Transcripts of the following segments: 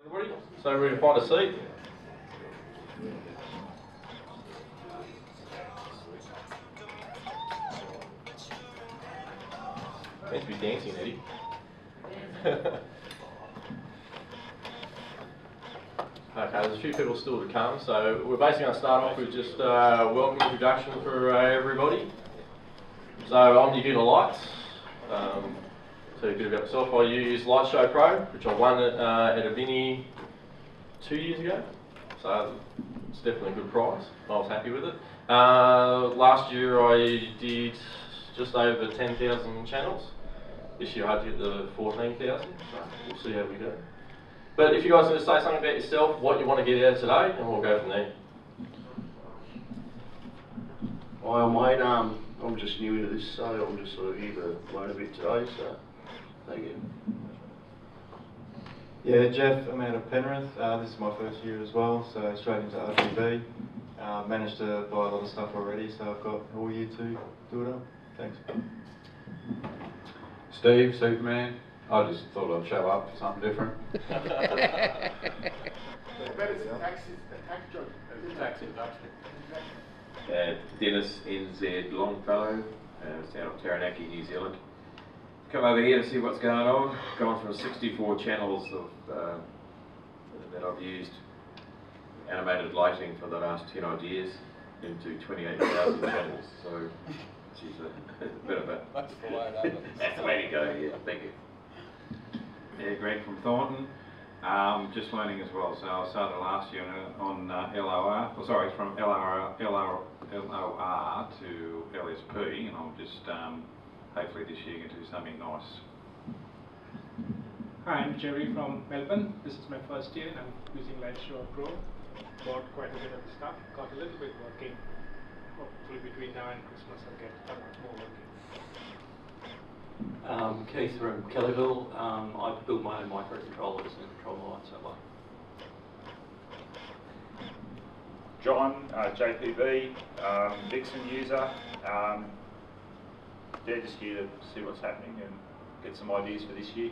Everybody, so everybody find a seat. Meant to be dancing, Eddie. Okay, there's a few people still to come, so we're basically going to start off with just welcome introduction for everybody. So I'm New Zealand Lights. So a bit about myself. I use Light Show Pro, which I won at a Vinnie 2 years ago. So it's definitely a good prize. I was happy with it. Last year I did just over 10,000 channels. This year I had to get the 14,000, so we'll see how we go. But if you guys want to say something about yourself, what you want to get out of today, and we'll go from there. Well, mate, I'm just new into this, so I'm just sort of here to learn a bit today, so thank you. Yeah, Jeff, I'm out of Penrith. This is my first year as well, so straight into RGB. Managed to buy a lot of stuff already, so I've got all year to do it up. Thanks. Steve, Superman. I just thought I'd show up for something different. Dennis NZ Longfellow, down of Taranaki, New Zealand. Come over here to see what's going on. Gone from 64 channels of, that I've used animated lighting for the last 10 odd years into 28,000 channels. So, she's a bit of a... That's the way to go. That's the way to go, yeah, thank you. Yeah, Greg from Thornton. Just learning as well. So I started last year on LOR, from LOR to LSP, and I'm just hopefully this year going to do something nice. Hi, I'm Jerry from Melbourne. This is my first year and I'm using Lightshow Pro. Bought quite a bit of stuff, got a little bit working. Hopefully between now and Christmas I'll get a lot more working. Keith from Kellyville. I built my own microcontrollers and control my lights at light. John, JPB, Vixen user. Yeah, just here to see what's happening and get some ideas for this year.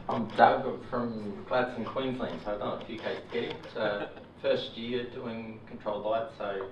I'm Doug from Gladstone, Queensland, so I've done a few case getting. So first year doing controlled lights, so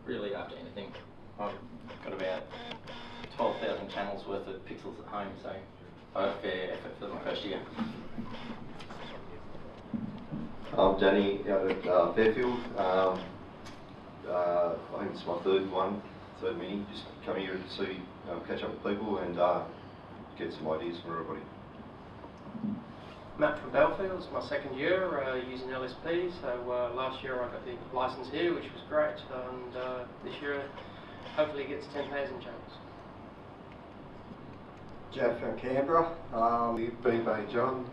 really after anything. I've got about 12,000 channels worth of pixels at home, so I had a fair effort for my first year. I'm Danny out at Fairfield. I think it's my third mini. Just come here to see, catch up with people and get some ideas from everybody. Matt from Belfield, it's my second year using LSP, so last year I got the license here, which was great, and this year hopefully it gets 10,000 channels. Jeff from Canberra, B-Bay John,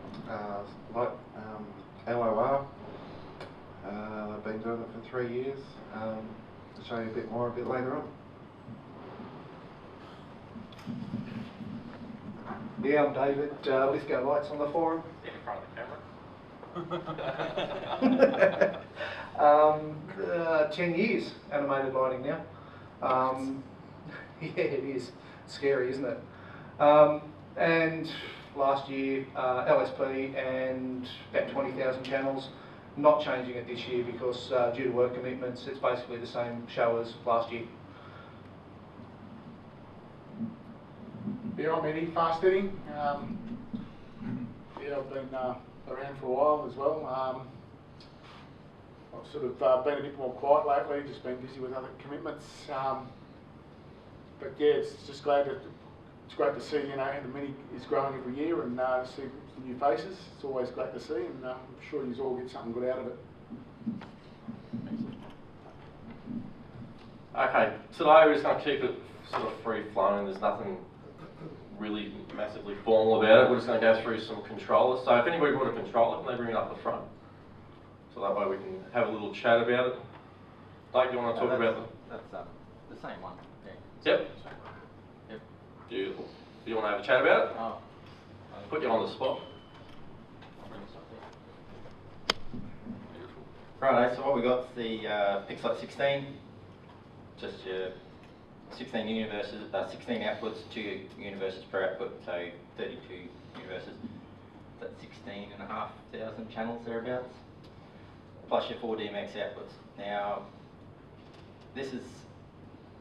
LOR, I've been doing it for 3 years. I'll show you a bit more a bit later on. Yeah, I'm David, Lithgow Lights on the forum. In front of the camera. 10 years animated lighting now. Yeah, it is scary, isn't it? And last year, LSP and about 20,000 channels. Not changing it this year because due to work commitments, it's basically the same show as last year. Yeah, I'm Eddie, Fast Eddie. Yeah, I've been around for a while as well. I've sort of been a bit more quiet lately, just been busy with other commitments. But yeah, it's just it's great to see, you know, the mini is growing every year and see some new faces. It's always great to see, and I'm sure you all get something good out of it. Okay, today we're just going to keep it sort of free flowing. There's nothing really massively formal about it. We're just going to go through some controllers. So if anybody brought a controller, can they bring it up the front? So that way we can have a little chat about it. Doug, do you want to talk about them? That's the same one. Yeah. Yep. Yep. Beautiful. Do you want to have a chat about it? Oh. I'll put you on the spot. Righto, so what we got is the Pixelite 16, just your 16 universes, 16 outputs, 2 universes per output, so 32 universes. at 16,500 channels thereabouts, plus your 4 DMX outputs. Now, this is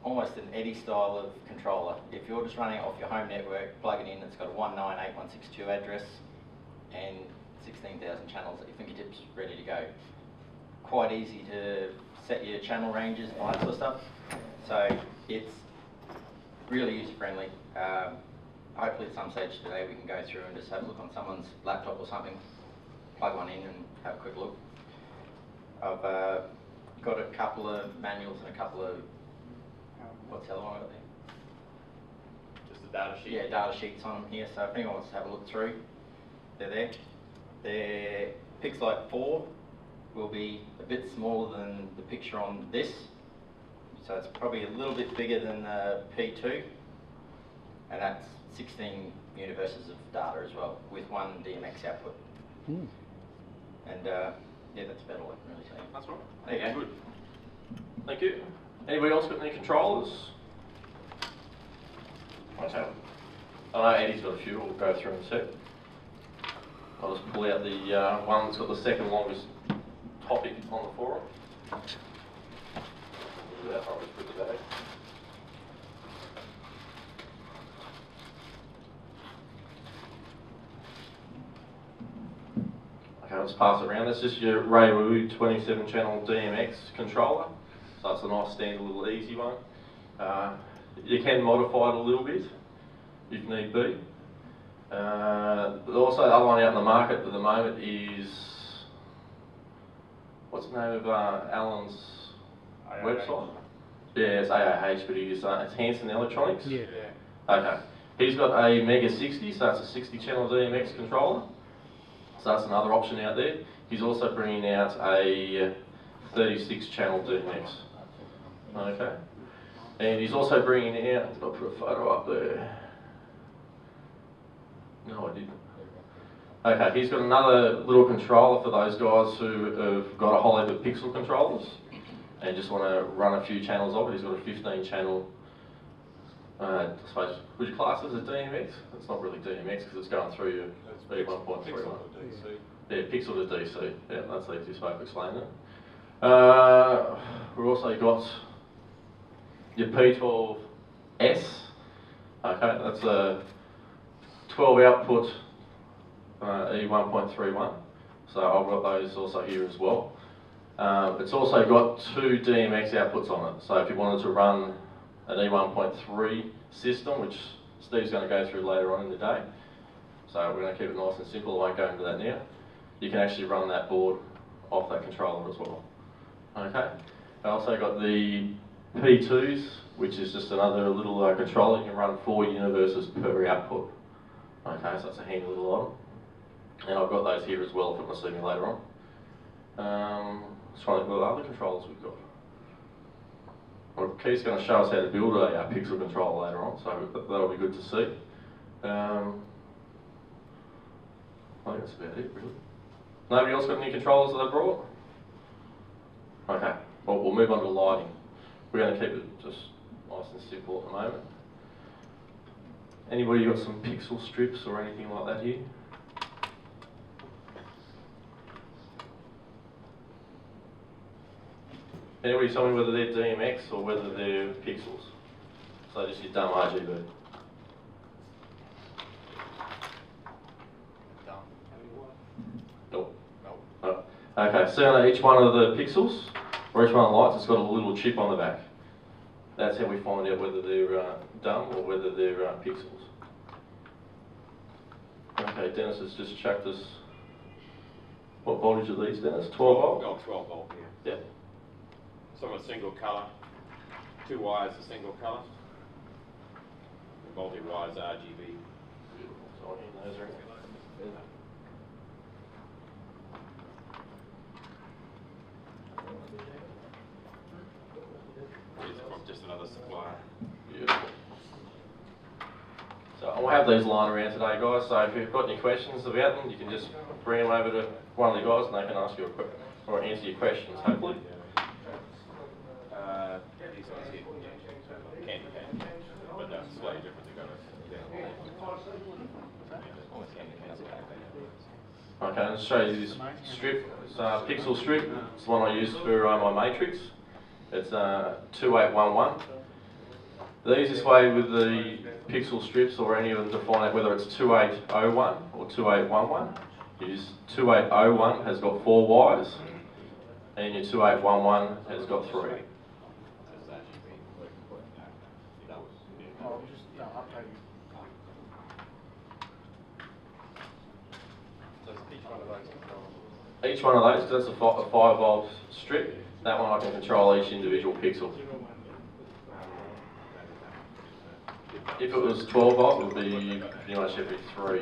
almost an Eddie style of controller. If you're just running it off your home network, plug it in, it's got a 198162 address and 16,000 channels at your fingertips, ready to go. Quite easy to set your channel ranges and all that sort of stuff. So it's really user friendly. Hopefully at some stage today we can go through and just have a look on someone's laptop or something, plug one in and have a quick look. I've got a couple of manuals and a couple of, what's the other one I got there? Just a data sheet? Yeah, data sheets on them here, so if anyone wants to have a look through, they're there. Their Pixelite 4 will be a bit smaller than the picture on this, so it's probably a little bit bigger than the P2, and that's 16 universes of data as well, with 1 DMX output. And yeah, that's about all I can really say. That's right. There you go. Good. Thank you. Anybody else got any controllers? Okay. I know Eddie's got a few, we'll go through in a sec. I'll just pull out the one that's got the second longest topic on the forum. I'll just put the bag. Okay, let's pass it around. That's just your Raywu 27 channel DMX controller. So it's a nice standard little easy one. You can modify it a little bit if need be. Also the other one out in the market at the moment is, what's the name of Alan's website? Yeah, it's AAH, but it's Hanson Electronics. Yeah. Okay. He's got a Mega 60, so that's a 60 channel DMX controller. So that's another option out there. He's also bringing out a 36 channel DMX. Okay. And he's also bringing out, did I put a photo up there? No, I didn't. Okay, he's got another little controller for those guys who have got a whole heap of pixel controllers and just want to run a few channels of it. He's got a 15 channel, I suppose, would you class it as a DMX? It's not really DMX because it's going through your B1.31. Yeah, pixel to DC. Yeah, that's the easiest way to explain it. We've also got your P12S. Okay, that's a 12 output E1.31. So I've got those also here as well. It's also got 2 DMX outputs on it. So if you wanted to run an E1.3 system, which Steve's going to go through later on in the day, so we're going to keep it nice and simple, I won't go into that now. You can actually run that board off that controller as well. Okay. I also got the P2s, which is just another little controller. You can run 4 universes per output. Okay, so that's a handy little item. And I've got those here as well if you want to see me later on. Let's try to think what other controllers we've got. Well, Keith's going to show us how to build a pixel controller later on, so that'll be good to see. I think that's about it, really. Nobody else got any controllers that they brought? Okay, well, we'll move on to lighting. We're going to keep it just nice and simple at the moment. Anybody got some pixel strips or anything like that here? Anybody tell me whether they're DMX or whether they're pixels? So just your dumb RGB. Nope. Oh. Okay, so on each one of the pixels, or each one of the lights, it's got a little chip on the back. That's how we find out whether they're dumb or whether they're pixels. Okay, Dennis has just chucked us. What voltage are these, Dennis? 12 volt? Oh, 12 volt, yeah. Yeah. Some are single colour, 2 wires are single colour. The multi-wires RGB. So those are It's from just another supplier. Beautiful. So I'll have these lying around today, guys, so if you've got any questions about them, you can just bring them over to one of the guys and they can ask you a quick, or answer your questions, hopefully. These ones here, candy cane, but that's slightly different. They got a, Okay, I'll show you this strip. It's a pixel strip. It's the one I use for my matrix. It's 2811. The easiest way with the pixel strips or any of them to find out whether it's 2801 or 2811 is 2801 has got 4 wires and your 2811 has got 3. I'll just update you. Each one of those, because that's a 5 volt strip, that one I can control each individual pixel. If it was 12 volt, it would be pretty much every 3.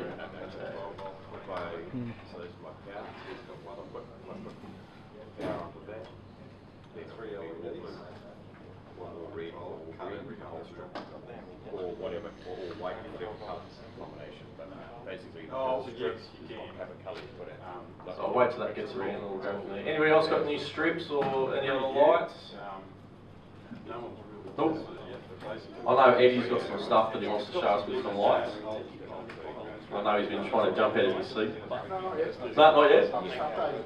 Or whatever, or white and whatever colours combination, but basically Oh, yes, you can have a colour you put it. So I'll wait till that gets around and we'll go from there. Anybody else got any strips or any other lights? No one's Nope. I know Eddie's got some stuff that he wants to show us with some lights. I know he's been trying to jump out of his seat. No, not yet. No, not yet? I'm just updating.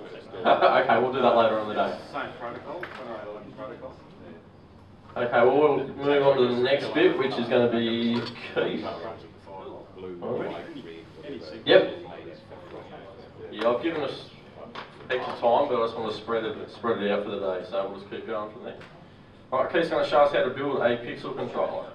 Okay, we'll do that later on in the day. Same protocol, 2811 protocol. Okay, well we'll move on to the next bit, which is going to be Keith. Yep. Yeah, I've given us extra time, but I just want to spread it out for the day, so we'll just keep going from there. Alright, Keith's going to show us how to build a pixel controller.